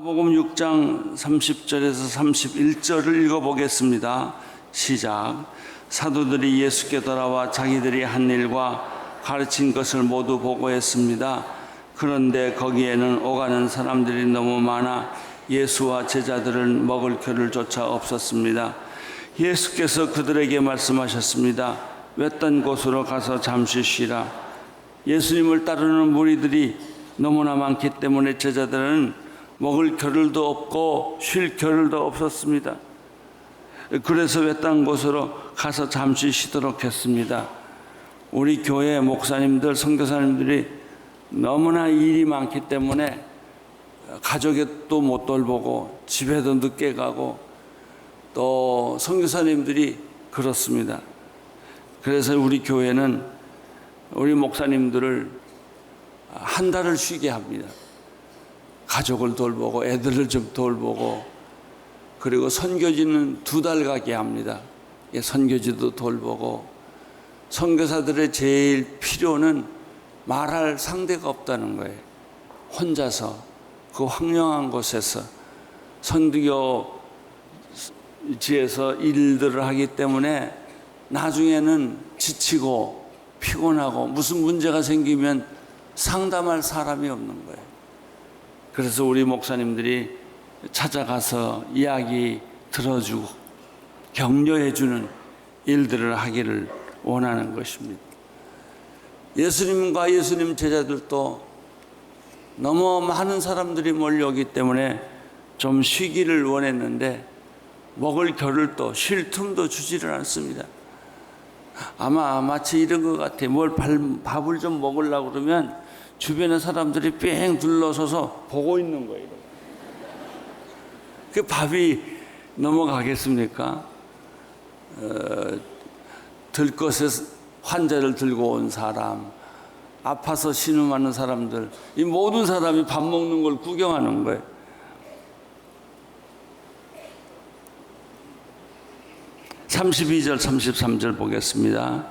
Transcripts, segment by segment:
마가복음 6장 30절에서 31절을 읽어보겠습니다. 시작. 사도들이 예수께 돌아와 자기들이 한 일과 가르친 것을 모두 보고했습니다. 그런데 거기에는 오가는 사람들이 너무 많아 예수와 제자들을 먹을 겨를조차 없었습니다. 예수께서 그들에게 말씀하셨습니다. 외딴 곳으로 가서 잠시 쉬라. 예수님을 따르는 무리들이 너무나 많기 때문에 제자들은 먹을 겨를도 없고 쉴 겨를도 없었습니다. 그래서 외딴 곳으로 가서 잠시 쉬도록 했습니다. 우리 교회 목사님들, 선교사님들이 너무나 일이 많기 때문에 가족도 못 돌보고 집에도 늦게 가고 또 선교사님들이 그렇습니다. 그래서 우리 교회는 우리 목사님들을 한 달을 쉬게 합니다. 가족을 돌보고 애들을 좀 돌보고, 그리고 선교지는 2달 가게 합니다. 선교지도 돌보고. 선교사들의 제일 필요는 말할 상대가 없다는 거예요. 혼자서 그 황량한 곳에서 선교지에서 일들을 하기 때문에 나중에는 지치고 피곤하고 무슨 문제가 생기면 상담할 사람이 없는 거예요. 그래서 우리 목사님들이 찾아가서 이야기 들어주고 격려해주는 일들을 하기를 원하는 것입니다. 예수님과 예수님 제자들도 너무 많은 사람들이 몰려오기 때문에 좀 쉬기를 원했는데 먹을 겨를도 쉴 틈도 주지를 않습니다. 아마 마치 이런 것 같아요. 밥을 좀 먹으려고 그러면 주변에 사람들이 뺑 둘러서서 보고 있는 거예요. 그 밥이 넘어가겠습니까? 들것에 환자를 들고 온 사람, 아파서 신음하는 사람들, 이 모든 사람이 밥 먹는 걸 구경하는 거예요. (32절) (33절) 보겠습니다.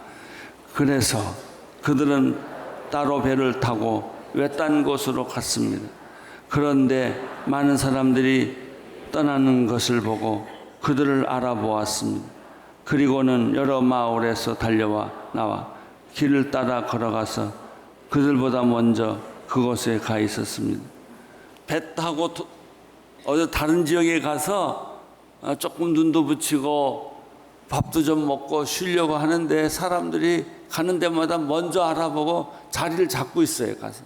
그래서 그들은 따로 배를 타고 외딴 곳으로 갔습니다. 그런데 많은 사람들이 떠나는 것을 보고 그들을 알아보았습니다. 그리고는 여러 마을에서 나와 길을 따라 걸어가서 그들보다 먼저 그곳에 가 있었습니다. 배 타고 어디 다른 지역에 가서 조금 눈도 붙이고 밥도 좀 먹고 쉬려고 하는데 사람들이 가는 데마다 먼저 알아보고 자리를 잡고 있어요. 가서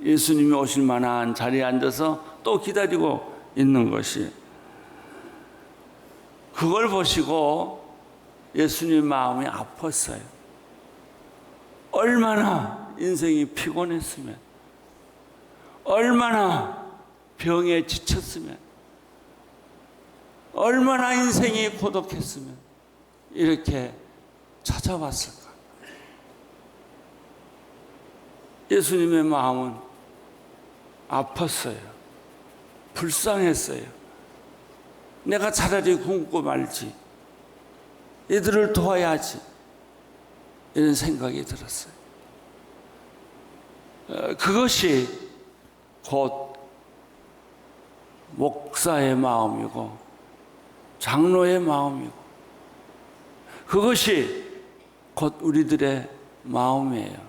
예수님이 오실 만한 자리에 앉아서 또 기다리고 있는 것이. 그걸 보시고 예수님 마음이 아팠어요. 얼마나 인생이 피곤했으면, 얼마나 병에 지쳤으면, 얼마나 인생이 고독했으면 이렇게 찾아왔을까? 예수님의 마음은 아팠어요. 불쌍했어요. 내가 차라리 굶고 말지, 이들을 도와야지, 이런 생각이 들었어요. 그것이 곧 목사의 마음이고 장로의 마음이고, 그것이 곧 우리들의 마음이에요.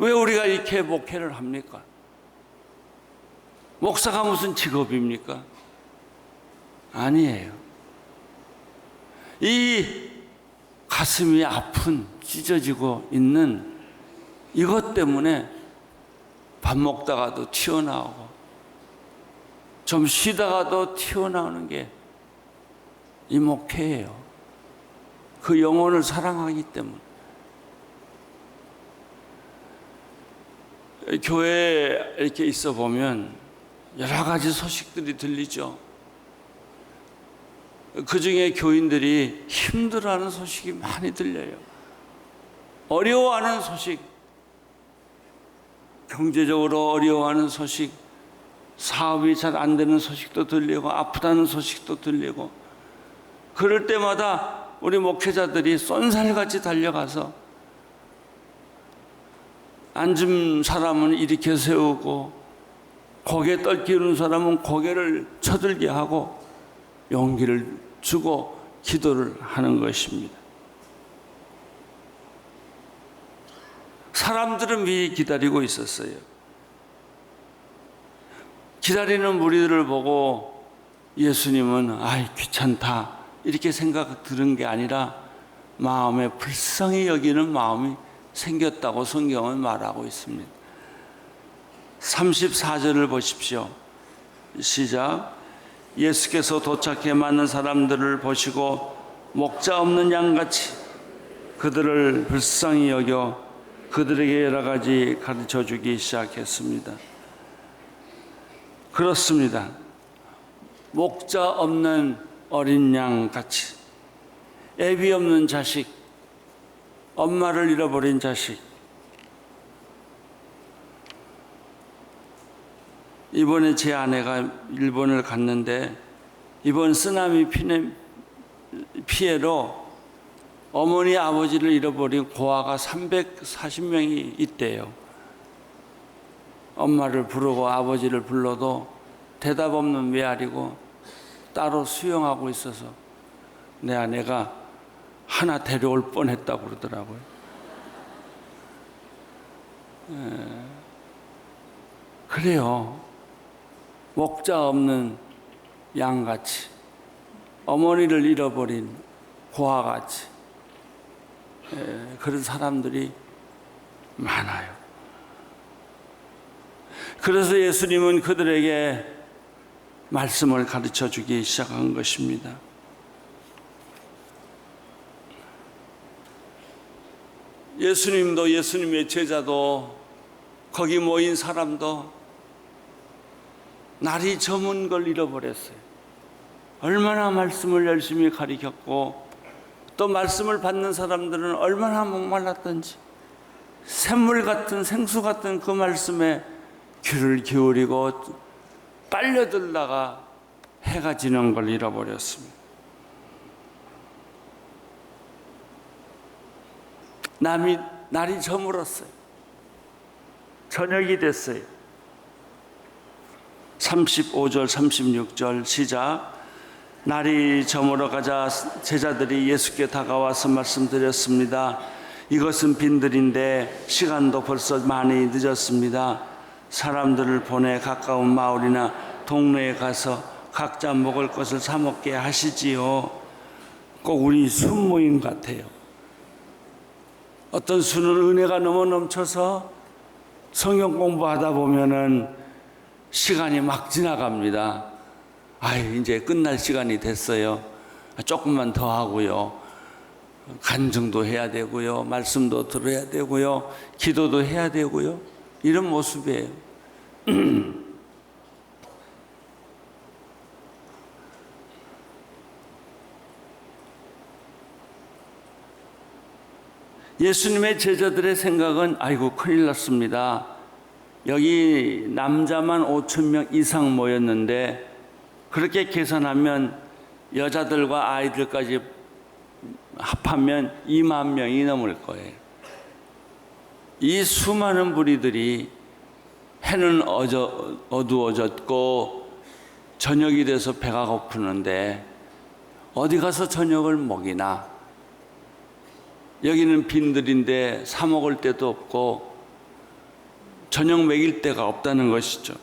왜 우리가 이렇게 목회를 합니까? 목사가 무슨 직업입니까? 아니에요. 이 가슴이 아픈, 찢어지고 있는 이것 때문에 밥 먹다가도 튀어나오고 좀 쉬다가도 튀어나오는 게 이 목회예요. 그 영혼을 사랑하기 때문에. 교회에 이렇게 있어 보면 여러 가지 소식들이 들리죠. 그 중에 교인들이 힘들어하는 소식이 많이 들려요. 어려워하는 소식, 경제적으로 어려워하는 소식, 사업이 잘 안 되는 소식도 들리고 아프다는 소식도 들리고, 그럴 때마다 우리 목회자들이 쏜살같이 달려가서 앉은 사람은 일으켜 세우고 고개 떨기는 사람은 고개를 쳐들게 하고 용기를 주고 기도를 하는 것입니다. 사람들은 미리 기다리고 있었어요. 기다리는 무리들을 보고 예수님은 아이 귀찮다 이렇게 생각 들은 게 아니라 마음에 불쌍히 여기는 마음이 생겼다고 성경은 말하고 있습니다. 34절을 보십시오. 시작. 예수께서 도착해 많은 사람들을 보시고 목자 없는 양같이 그들을 불쌍히 여겨 그들에게 여러 가지 가르쳐 주기 시작했습니다. 그렇습니다. 목자 없는 어린 양같이 애비 없는 자식, 엄마를 잃어버린 자식. 이번에 제 아내가 일본을 갔는데 이번 쓰나미 피해로 어머니 아버지를 잃어버린 고아가 340명이 있대요. 엄마를 부르고 아버지를 불러도 대답 없는 메아리고 따로 수용하고 있어서 내 아내가 하나 데려올 뻔했다고 그러더라고요. 그래요. 목자 없는 양같이 어머니를 잃어버린 고아같이 그런 사람들이 많아요. 그래서 예수님은 그들에게 말씀을 가르쳐 주기 시작한 것입니다. 예수님도 예수님의 제자도 거기 모인 사람도 날이 저문 걸 잃어버렸어요. 얼마나 말씀을 열심히 가르쳤고 또 말씀을 받는 사람들은 얼마나 목말랐던지 샘물 같은 생수 같은 그 말씀에 귀를 기울이고 빨려들다가 해가 지는 걸 잃어버렸습니다. 날이 저물었어요. 저녁이 됐어요. 35절 36절 시작. 날이 저물어 가자 제자들이 예수께 다가와서 말씀드렸습니다. 이것은 빈들인데 시간도 벌써 많이 늦었습니다. 사람들을 보내 가까운 마을이나 동네에 가서 각자 먹을 것을 사 먹게 하시지요. 꼭 우리 순모임 같아요. 어떤 수는 은혜가 너무 넘쳐서 성경 공부하다 보면은 시간이 막 지나갑니다. 이제 끝날 시간이 됐어요. 조금만 더 하고요. 간증도 해야 되고요. 말씀도 들어야 되고요. 기도도 해야 되고요. 이런 모습이에요. 예수님의 제자들의 생각은 아이고 큰일 났습니다. 여기 남자만 5,000명 이상 모였는데 그렇게 계산하면 여자들과 아이들까지 합하면 2만 명이 넘을 거예요. 이 수많은 무리들이 해는 어두워졌고 저녁이 돼서 배가 고프는데 어디 가서 저녁을 먹이나. 여기는 빈들인데 사 먹을 데도 없고 저녁 먹일 데가 없다는 것이죠.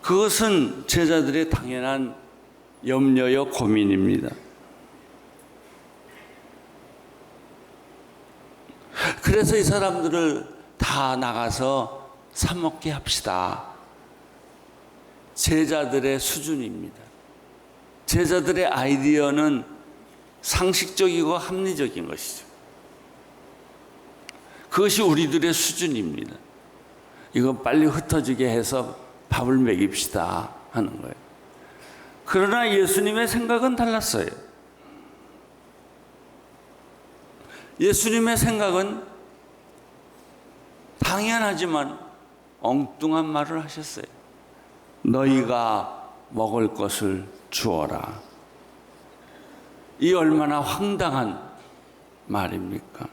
그것은 제자들의 당연한 염려요 고민입니다. 그래서 이 사람들을 다 나가서 사 먹게 합시다. 제자들의 수준입니다. 제자들의 아이디어는 상식적이고 합리적인 것이죠. 그것이 우리들의 수준입니다. 이거 빨리 흩어지게 해서 밥을 먹입시다 하는 거예요. 그러나 예수님의 생각은 달랐어요. 예수님의 생각은 당연하지만 엉뚱한 말을 하셨어요. 너희가 먹을 것을 주어라. 이 얼마나 황당한 말입니까?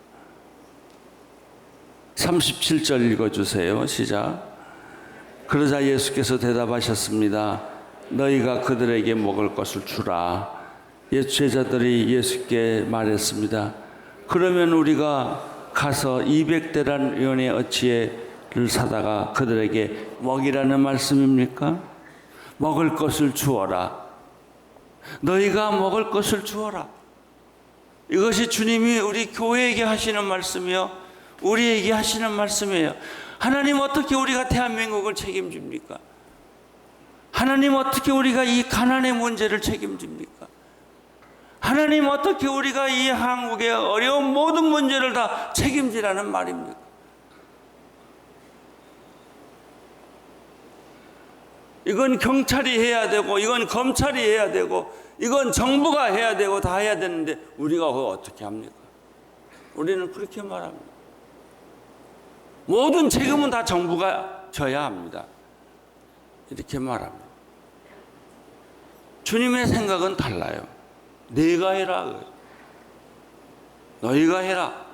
37절 읽어주세요. 시작. 그러자 예수께서 대답하셨습니다. 너희가 그들에게 먹을 것을 주라. 제자들이 예수께 말했습니다. 그러면 우리가 가서 200데나리온의 어치를 사다가 그들에게 먹이라는 말씀입니까? 먹을 것을 주어라. 너희가 먹을 것을 주어라. 이것이 주님이 우리 교회에게 하시는 말씀이요, 우리에게 하시는 말씀이에요. 하나님, 어떻게 우리가 대한민국을 책임집니까? 하나님, 어떻게 우리가 이 가난의 문제를 책임집니까? 하나님, 어떻게 우리가 이 한국의 어려운 모든 문제를 다 책임지라는 말입니까? 이건 경찰이 해야 되고, 이건 검찰이 해야 되고, 이건 정부가 해야 되고, 다 해야 되는데 우리가 그거 어떻게 합니까? 우리는 그렇게 말합니다. 모든 책임은 다 정부가 져야 합니다. 이렇게 말합니다. 주님의 생각은 달라요. 내가 해라, 너희가 해라.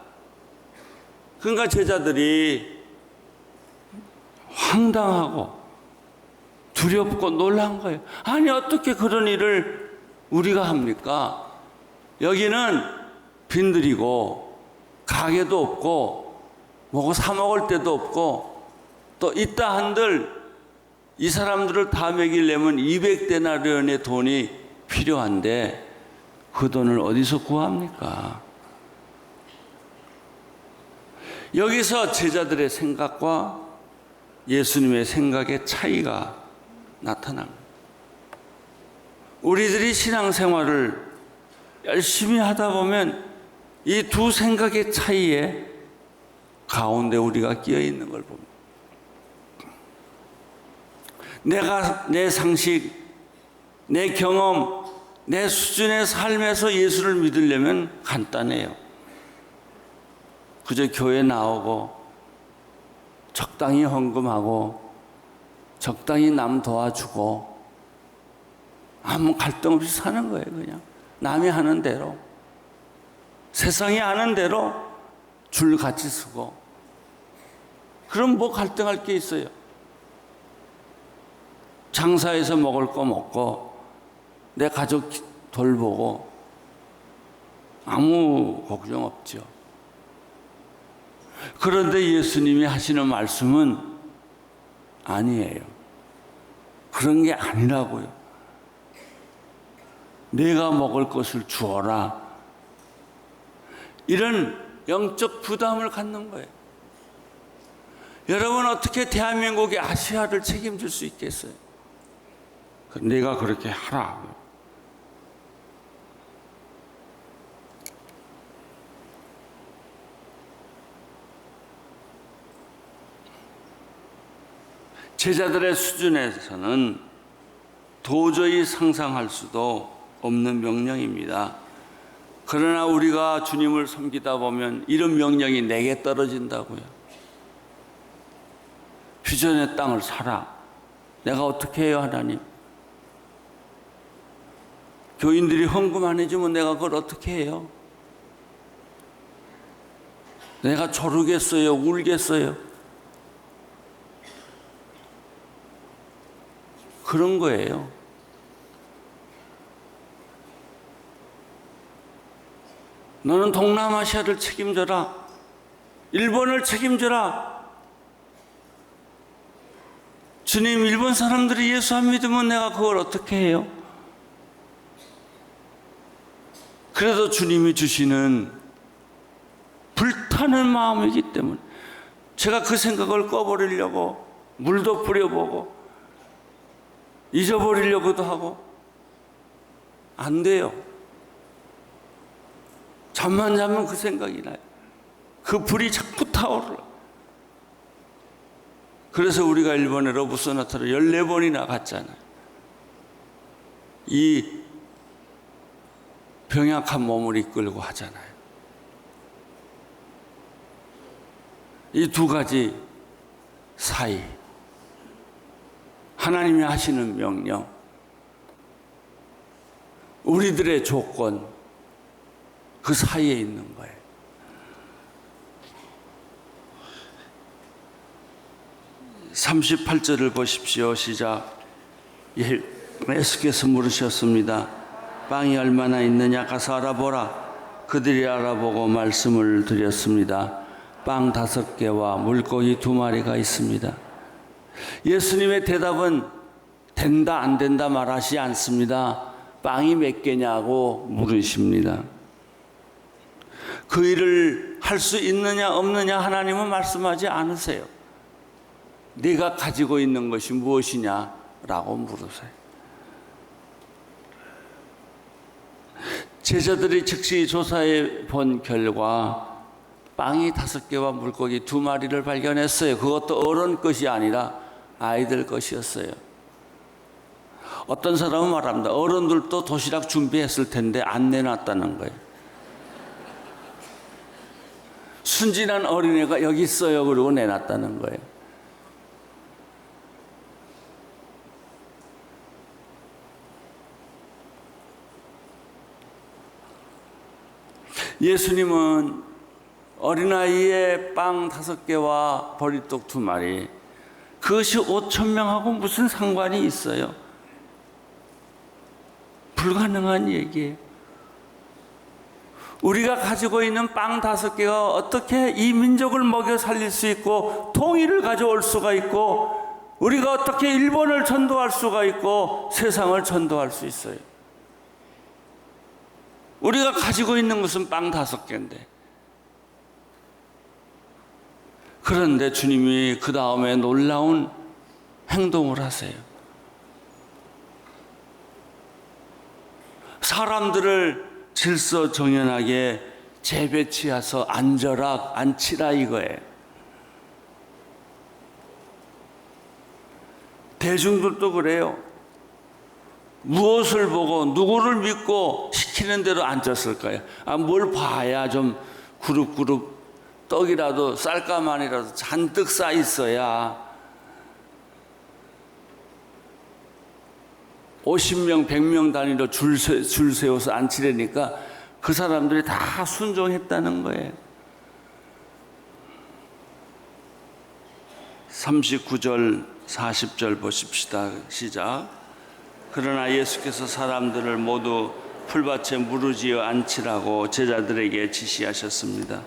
그러니까 제자들이 황당하고 두렵고 놀란 거예요. 아니, 어떻게 그런 일을 우리가 합니까? 여기는 빈들이고 가게도 없고 뭐고 사 먹을 데도 없고, 또 있다 한들 이 사람들을 다 먹이려면 200데나리온의 돈이 필요한데 그 돈을 어디서 구합니까? 여기서 제자들의 생각과 예수님의 생각의 차이가 나타납니다. 우리들이 신앙생활을 열심히 하다 보면 이 두 생각의 차이에 가운데 우리가 끼어 있는 걸 봅니다. 내가 내 상식, 내 경험, 내 수준의 삶에서 예수를 믿으려면 간단해요. 그저 교회 나오고 적당히 헌금하고 적당히 남 도와주고 아무 갈등 없이 사는 거예요. 그냥 남이 하는 대로, 세상이 하는 대로 줄 같이 서고. 그럼 뭐 갈등할 게 있어요? 장사해서 먹을 거 먹고 내 가족 돌보고 아무 걱정 없죠. 그런데 예수님이 하시는 말씀은 아니에요. 그런 게 아니라고요. 내가 먹을 것을 주어라. 이런 영적 부담을 갖는 거예요. 여러분, 어떻게 대한민국의 아시아를 책임질 수 있겠어요? 내가 그렇게 하라. 제자들의 수준에서는 도저히 상상할 수도 없는 명령입니다. 그러나 우리가 주님을 섬기다 보면 이런 명령이 내게 떨어진다고요. 비전의 땅을 사라. 내가 어떻게 해요, 하나님? 교인들이 헌금 안 해주면 내가 그걸 어떻게 해요? 내가 조르겠어요? 울겠어요? 그런 거예요. 너는 동남아시아를 책임져라. 일본을 책임져라. 주님, 일본 사람들이 예수 안 믿으면 내가 그걸 어떻게 해요? 그래도 주님이 주시는 불타는 마음이기 때문에 제가 그 생각을 꺼버리려고 물도 뿌려보고 잊어버리려고도 하고 안 돼요. 잠만 자면 그 생각이 나요. 그 불이 자꾸 타오르라. 그래서 우리가 일본에 러브 소나타를 14번이나 갔잖아요. 이 병약한 몸을 이끌고 하잖아요. 이 두 가지 사이, 하나님이 하시는 명령, 우리들의 조건, 그 사이에 있는 거예요. 38절을 보십시오. 시작. 예수께서 물으셨습니다. 빵이 얼마나 있느냐 가서 알아보라. 그들이 알아보고 말씀을 드렸습니다. 빵 5개와 물고기 2마리가 있습니다. 예수님의 대답은 된다 안 된다 말하지 않습니다. 빵이 몇 개냐고 물으십니다. 그 일을 할 수 있느냐 없느냐 하나님은 말씀하지 않으세요. 네가 가지고 있는 것이 무엇이냐라고 물으세요. 제자들이 즉시 조사해 본 결과 빵이 5개와 물고기 2마리를 발견했어요. 그것도 어른 것이 아니라 아이들 것이었어요. 어떤 사람은 말합니다. 어른들도 도시락 준비했을 텐데 안 내놨다는 거예요. 순진한 어린애가 여기 있어요 그러고 내놨다는 거예요. 예수님은 어린아이의 빵 5개와 보리떡 2마리, 그것이 5,000명하고 무슨 상관이 있어요? 불가능한 얘기예요. 우리가 가지고 있는 빵 5개가 어떻게 이 민족을 먹여 살릴 수 있고 통일을 가져올 수가 있고 우리가 어떻게 일본을 전도할 수가 있고 세상을 전도할 수 있어요? 우리가 가지고 있는 것은 빵 5개인데, 그런데 주님이 그 다음에 놀라운 행동을 하세요. 사람들을 질서정연하게 재배치해서 앉히라 이거예요. 대중들도 그래요. 무엇을 보고 누구를 믿고 시키는 대로 앉았을까요? 뭘 봐야 좀 그룹 떡이라도 쌀가마니라도 잔뜩 쌓여 있어야 50명, 100명 단위로 줄 세워서 앉히려니까 그 사람들이 다 순종했다는 거예요. 39절, 40절 보십시다. 시작. 그러나 예수께서 사람들을 모두 풀밭에 무르지어 앉히라고 제자들에게 지시하셨습니다.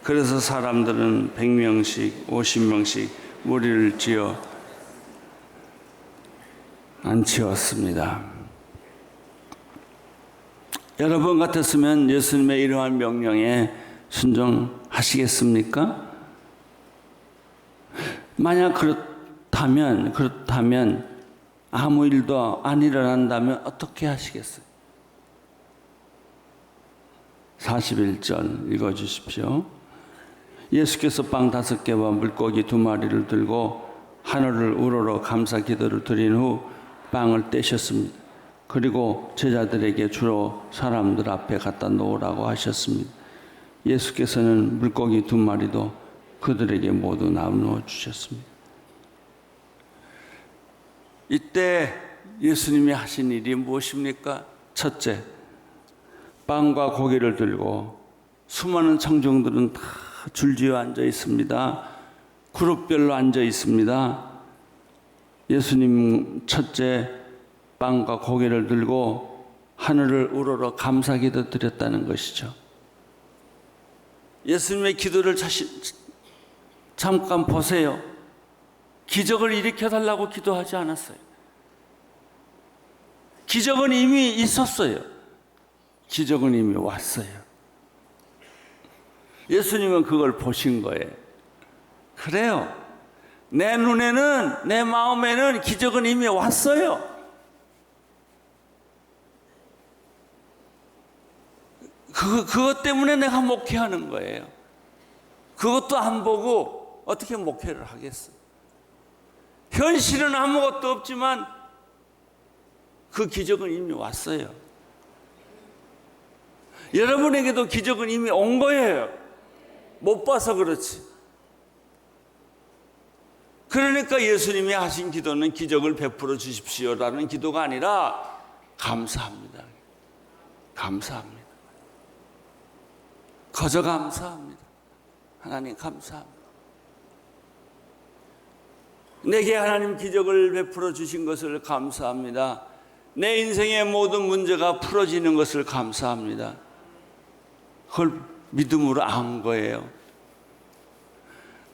그래서 사람들은 100명씩, 50명씩 무리를 지어 앉히었습니다. 여러분 같았으면 예수님의 이러한 명령에 순종하시겠습니까? 만약 그렇다면 아무 일도 안 일어난다면 어떻게 하시겠어요? 41절 읽어주십시오. 예수께서 빵 5개와 물고기 2마리를 들고 하늘을 우러러 감사 기도를 드린 후 빵을 떼셨습니다. 그리고 제자들에게 주로 사람들 앞에 갖다 놓으라고 하셨습니다. 예수께서는 물고기 2마리도 그들에게 모두 나누어 주셨습니다. 이때 예수님이 하신 일이 무엇입니까? 첫째, 빵과 고기를 들고 수많은 청중들은 다 줄지어 앉아 있습니다. 그룹별로 앉아 있습니다. 예수님 첫째 빵과 고기를 들고 하늘을 우러러 감사기도 드렸다는 것이죠. 예수님의 기도를 잠깐 보세요. 기적을 일으켜달라고 기도하지 않았어요. 기적은 이미 있었어요. 기적은 이미 왔어요. 예수님은 그걸 보신 거예요. 그래요. 내 눈에는, 내 마음에는 기적은 이미 왔어요. 그것 때문에 내가 목회하는 거예요. 그것도 안 보고 어떻게 목회를 하겠어? 현실은 아무것도 없지만 그 기적은 이미 왔어요. 여러분에게도 기적은 이미 온 거예요. 못 봐서 그렇지. 그러니까 예수님이 하신 기도는 기적을 베풀어 주십시오라는 기도가 아니라 감사합니다. 감사합니다. 거저 감사합니다. 하나님 감사합니다. 내게 하나님 기적을 베풀어 주신 것을 감사합니다. 내 인생의 모든 문제가 풀어지는 것을 감사합니다. 그걸 믿음으로 안 거예요.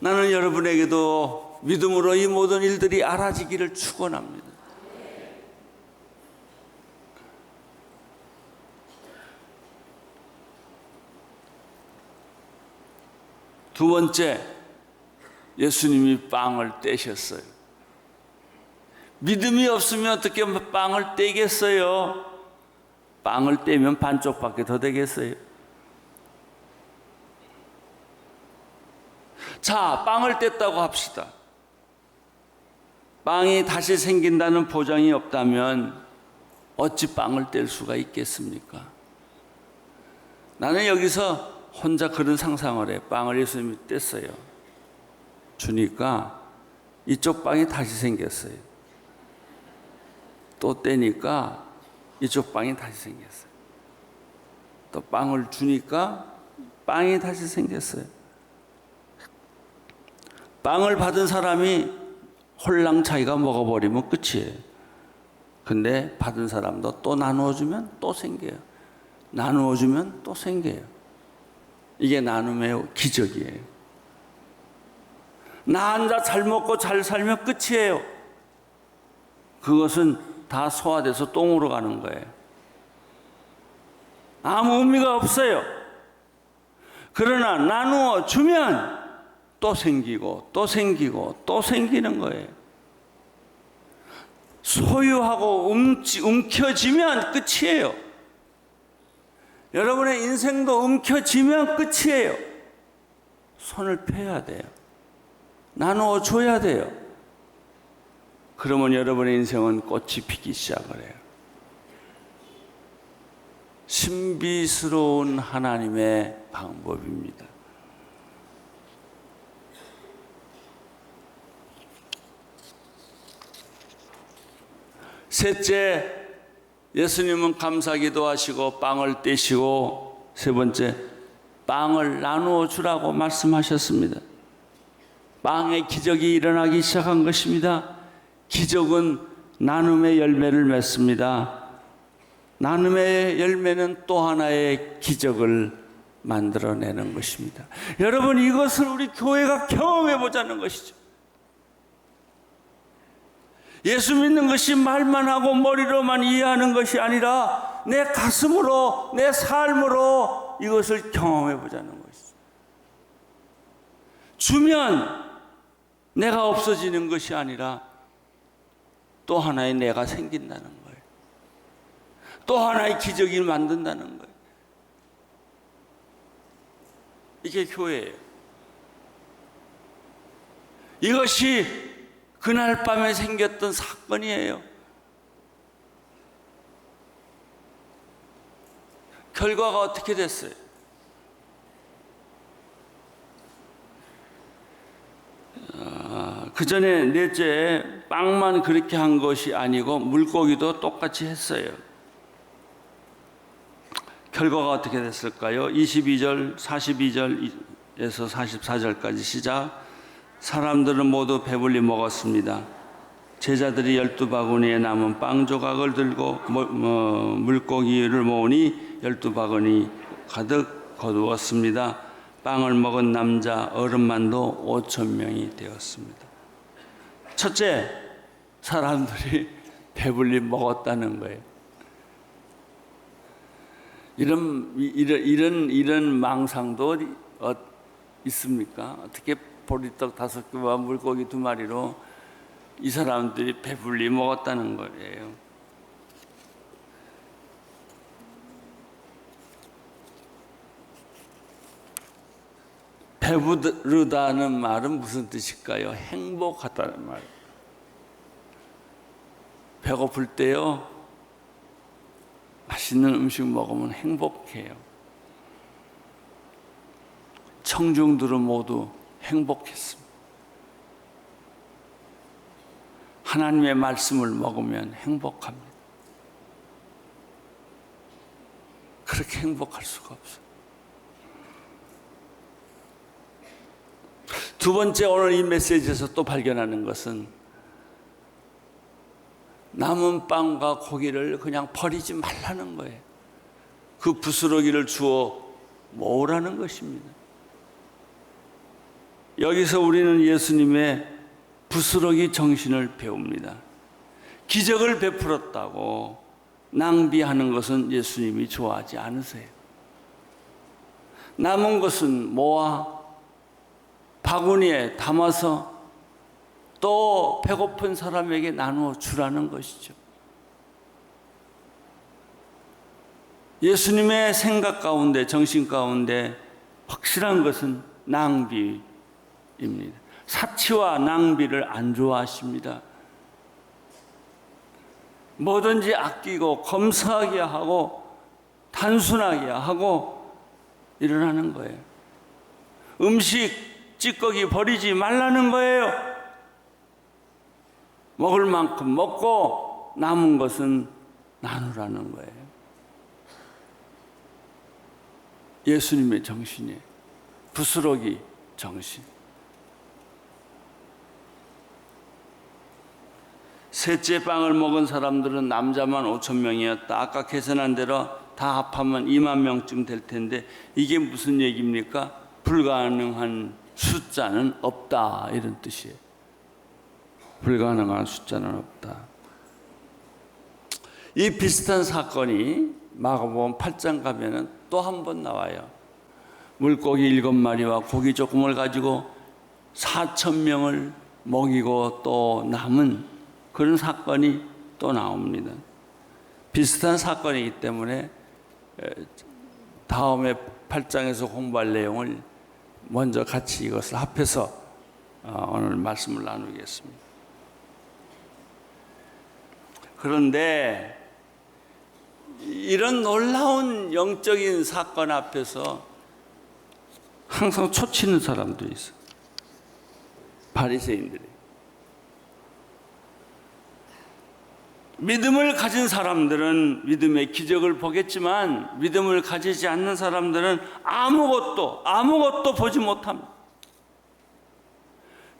나는 여러분에게도 믿음으로 이 모든 일들이 알아지기를 축원합니다. 두 번째, 예수님이 빵을 떼셨어요. 믿음이 없으면 어떻게 빵을 떼겠어요? 빵을 떼면 반쪽밖에 더 되겠어요? 자, 빵을 뗐다고 합시다. 빵이 다시 생긴다는 보장이 없다면 어찌 빵을 뗄 수가 있겠습니까? 나는 여기서 혼자 그런 상상을 해. 빵을 예수님이 뗐어요. 주니까 이쪽 빵이 다시 생겼어요. 또 떼니까 이쪽 빵이 다시 생겼어요. 또 빵을 주니까 빵이 다시 생겼어요. 빵을 받은 사람이 홀랑 자기가 먹어버리면 끝이에요. 근데 받은 사람도 또 나누어주면 또 생겨요. 나누어주면 또 생겨요. 이게 나눔의 기적이에요. 나 혼자 잘 먹고 잘 살면 끝이에요. 그것은 다 소화돼서 똥으로 가는 거예요. 아무 의미가 없어요. 그러나 나누어 주면 또 생기고 또 생기고 또 생기는 거예요. 소유하고 움켜쥐면 끝이에요. 여러분의 인생도 움켜쥐면 끝이에요. 손을 펴야 돼요. 나누어 줘야 돼요. 그러면 여러분의 인생은 꽃이 피기 시작을 해요. 신비스러운 하나님의 방법입니다. 셋째, 예수님은 감사기도 하시고 빵을 떼시고, 세 번째, 빵을 나누어 주라고 말씀하셨습니다. 빵의 기적이 일어나기 시작한 것입니다. 기적은 나눔의 열매를 맺습니다. 나눔의 열매는 또 하나의 기적을 만들어내는 것입니다. 여러분, 이것을 우리 교회가 경험해 보자는 것이죠. 예수 믿는 것이 말만 하고 머리로만 이해하는 것이 아니라 내 가슴으로, 내 삶으로 이것을 경험해 보자는 것이죠. 주면 내가 없어지는 것이 아니라 또 하나의 내가 생긴다는 거예요. 또 하나의 기적을 만든다는 거예요. 이게 교회예요. 이것이 그날 밤에 생겼던 사건이에요. 결과가 어떻게 됐어요? 그 전에 넷째, 빵만 그렇게 한 것이 아니고 물고기도 똑같이 했어요. 결과가 어떻게 됐을까요? 22절, 42절에서 44절까지 시작. 사람들은 모두 배불리 먹었습니다. 제자들이 12바구니에 남은 빵 조각을 들고 물고기를 모으니 12바구니 가득 거두었습니다. 빵을 먹은 남자 어른만도 5,000명이 되었습니다. 첫째, 사람들이 배불리 먹었다는 거예요. 이런 망상도 있습니까? 어떻게 보리떡 5개와 물고기 2마리로 이 사람들이 배불리 먹었다는 거예요. 배부르다는 말은 무슨 뜻일까요? 행복하다는 말. 배고플 때요, 맛있는 음식 먹으면 행복해요. 청중들은 모두 행복했습니다. 하나님의 말씀을 먹으면 행복합니다. 그렇게 행복할 수가 없어요. 두 번째, 오늘 이 메시지에서 또 발견하는 것은 남은 빵과 고기를 그냥 버리지 말라는 거예요. 그 부스러기를 주워 모으라는 것입니다. 여기서 우리는 예수님의 부스러기 정신을 배웁니다. 기적을 베풀었다고 낭비하는 것은 예수님이 좋아하지 않으세요. 남은 것은 모아 바구니에 담아서 또 배고픈 사람에게 나누어 주라는 것이죠. 예수님의 생각 가운데, 정신 가운데 확실한 것은 낭비입니다. 사치와 낭비를 안 좋아하십니다. 뭐든지 아끼고 검소하게 하고 단순하게 하고 일어나는 거예요. 음식 찌꺼기 버리지 말라는 거예요. 먹을 만큼 먹고 남은 것은 나누라는 거예요. 예수님의 정신이에요. 부스러기 정신. 셋째 빵을 먹은 사람들은 남자만 5,000명이었다. 아까 계산한 대로 다 합하면 2만 명쯤 될 텐데 이게 무슨 얘기입니까? 불가능한 숫자는 없다, 이런 뜻이에요. 불가능한 숫자는 없다. 이 비슷한 사건이 마가복음 8장 가면은 또 한 번 나와요. 물고기 7마리와 고기 조금을 가지고 4,000명을 먹이고 또 남은 그런 사건이 또 나옵니다. 비슷한 사건이기 때문에 다음에 8장에서 공부할 내용을 먼저 같이 이것을 합해서 오늘 말씀을 나누겠습니다. 그런데 이런 놀라운 영적인 사건 앞에서 항상 초치는 사람도 있어요. 바리새인들이. 믿음을 가진 사람들은 믿음의 기적을 보겠지만 믿음을 가지지 않는 사람들은 아무것도 보지 못합니다.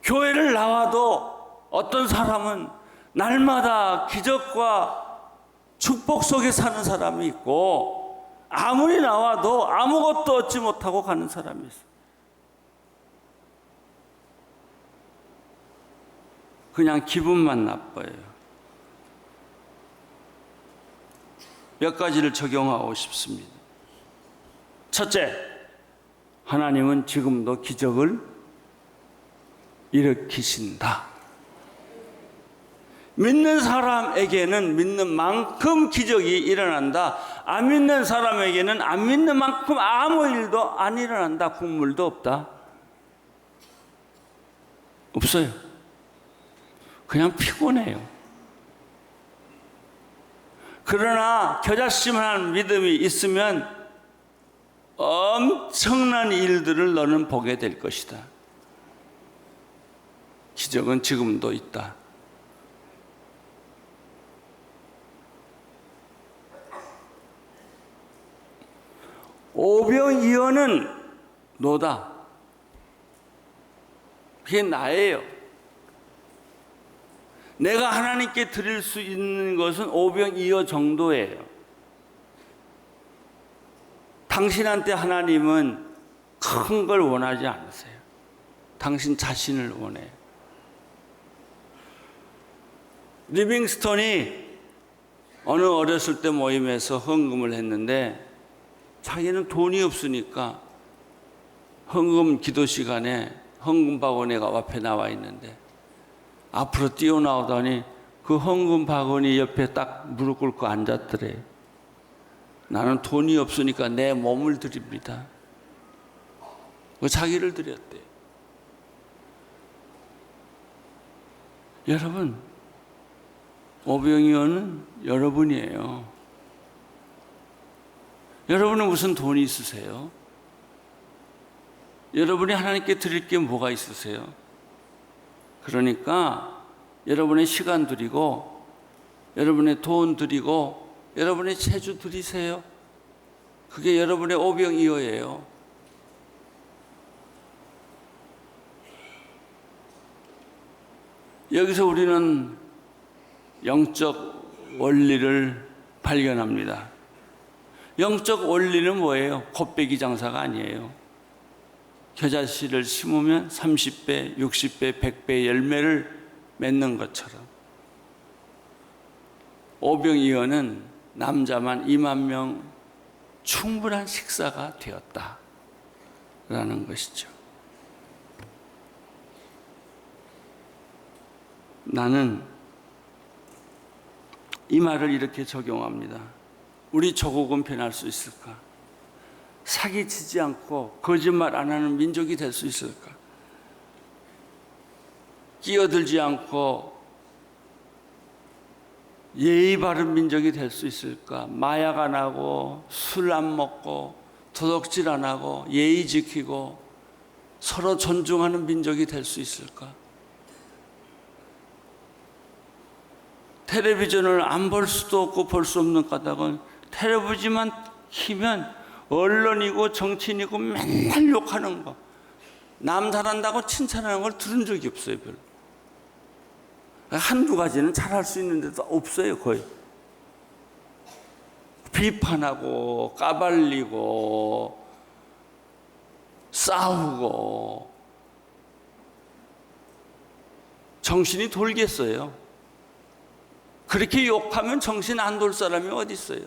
교회를 나와도 어떤 사람은 날마다 기적과 축복 속에 사는 사람이 있고 아무리 나와도 아무것도 얻지 못하고 가는 사람이 있어요. 그냥 기분만 나빠요. 몇 가지를 적용하고 싶습니다. 첫째, 하나님은 지금도 기적을 일으키신다. 믿는 사람에게는 믿는 만큼 기적이 일어난다. 안 믿는 사람에게는 안 믿는 만큼 아무 일도 안 일어난다. 국물도 없다. 없어요. 그냥 피곤해요. 그러나 겨자씨만한 믿음이 있으면 엄청난 일들을 너는 보게 될 것이다. 기적은 지금도 있다. 오병이어는 너다. 그게 나예요. 내가 하나님께 드릴 수 있는 것은 오병이어 정도예요. 당신한테 하나님은 큰 걸 원하지 않으세요. 당신 자신을 원해요. 리빙스톤이 어느 어렸을 때 모임에서 헌금을 했는데 자기는 돈이 없으니까 헌금 기도 시간에 헌금 바구니가 앞에 나와 있는데 앞으로 뛰어나오더니 그 헌금 바구니 옆에 딱 무릎 꿇고 앉았더래요. 나는 돈이 없으니까 내 몸을 드립니다. 자기를 드렸대요. 여러분, 오병이어는 여러분이에요. 여러분은 무슨 돈이 있으세요? 여러분이 하나님께 드릴 게 뭐가 있으세요? 그러니까 여러분의 시간 드리고 여러분의 돈 드리고 여러분의 체주 드리세요. 그게 여러분의 오병이어예요. 여기서 우리는 영적 원리를 발견합니다. 영적 원리는 뭐예요? 곱빼기 장사가 아니에요. 겨자씨를 심으면 30배, 60배, 100배 열매를 맺는 것처럼 오병이어는 남자만 2만 명 충분한 식사가 되었다라는 것이죠. 나는 이 말을 이렇게 적용합니다. 우리 조국은 변할 수 있을까? 사기치지 않고 거짓말 안 하는 민족이 될 수 있을까? 끼어들지 않고 예의 바른 민족이 될 수 있을까? 마약 안 하고 술 안 먹고 도둑질 안 하고 예의 지키고 서로 존중하는 민족이 될 수 있을까? 텔레비전을 안 볼 수도 없고 볼 수 없는 까닭은 텔레비전만 키면 언론이고 정치인이고 맨날 욕하는 거, 남 잘한다고 칭찬하는 걸 들은 적이 없어요. 별로. 한두 가지는 잘할 수 있는데도 없어요. 거의 비판하고 까발리고 싸우고 정신이 돌겠어요. 그렇게 욕하면 정신 안 돌 사람이 어디 있어요?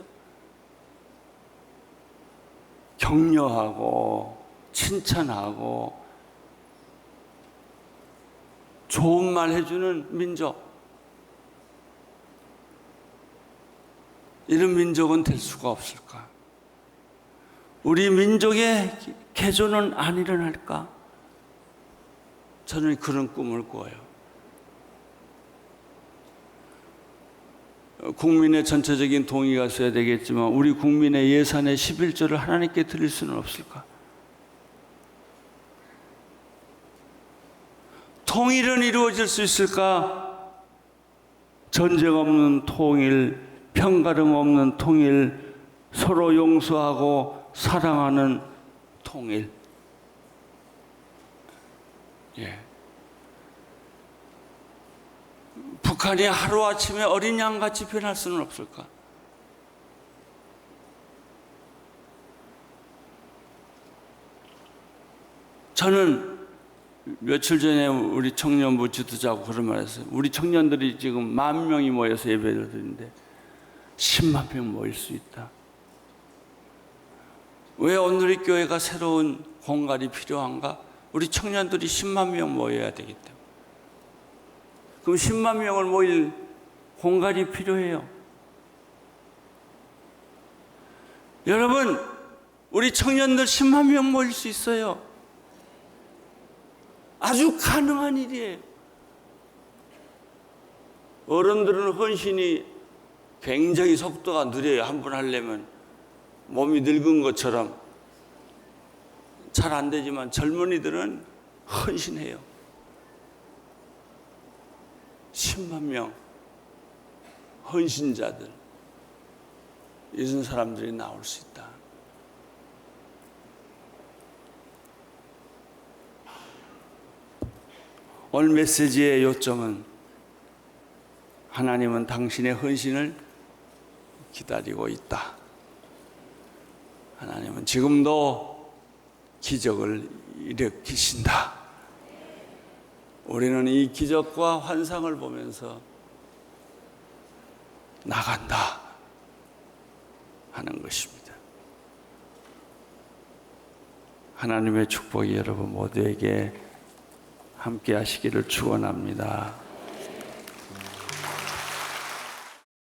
격려하고 칭찬하고 좋은 말 해주는 민족, 이런 민족은 될 수가 없을까? 우리 민족의 개조는 안 일어날까? 저는 그런 꿈을 꿔요. 국민의 전체적인 동의가 있어야 되겠지만 우리 국민의 예산의 11조를 하나님께 드릴 수는 없을까? 통일은 이루어질 수 있을까? 전쟁 없는 통일, 편가름 없는 통일, 서로 용서하고 사랑하는 통일. 예. 북한이 하루아침에 어린 양같이 변할 수는 없을까? 저는 며칠 전에 우리 청년부 지도자하고 그런 말 했어요. 우리 청년들이 지금 10,000명이 모여서 예배를 드리는데 10만 명 모일 수 있다. 왜 오늘의 교회가 새로운 공간이 필요한가? 우리 청년들이 10만 명 모여야 되기 때문에. 그럼 10만 명을 모일 공간이 필요해요. 여러분, 우리 청년들 10만 명 모일 수 있어요. 아주 가능한 일이에요. 어른들은 헌신이 굉장히 속도가 느려요. 한 번 하려면 몸이 늙은 것처럼 잘 안 되지만 젊은이들은 헌신해요. 10만 명 헌신자들, 이런 사람들이 나올 수 있다. 오늘 메시지의 요점은 하나님은 당신의 헌신을 기다리고 있다. 하나님은 지금도 기적을 일으키신다. 우리는 이 기적과 환상을 보면서 나간다 하는 것입니다. 하나님의 축복이 여러분 모두에게 함께 하시기를 축원합니다.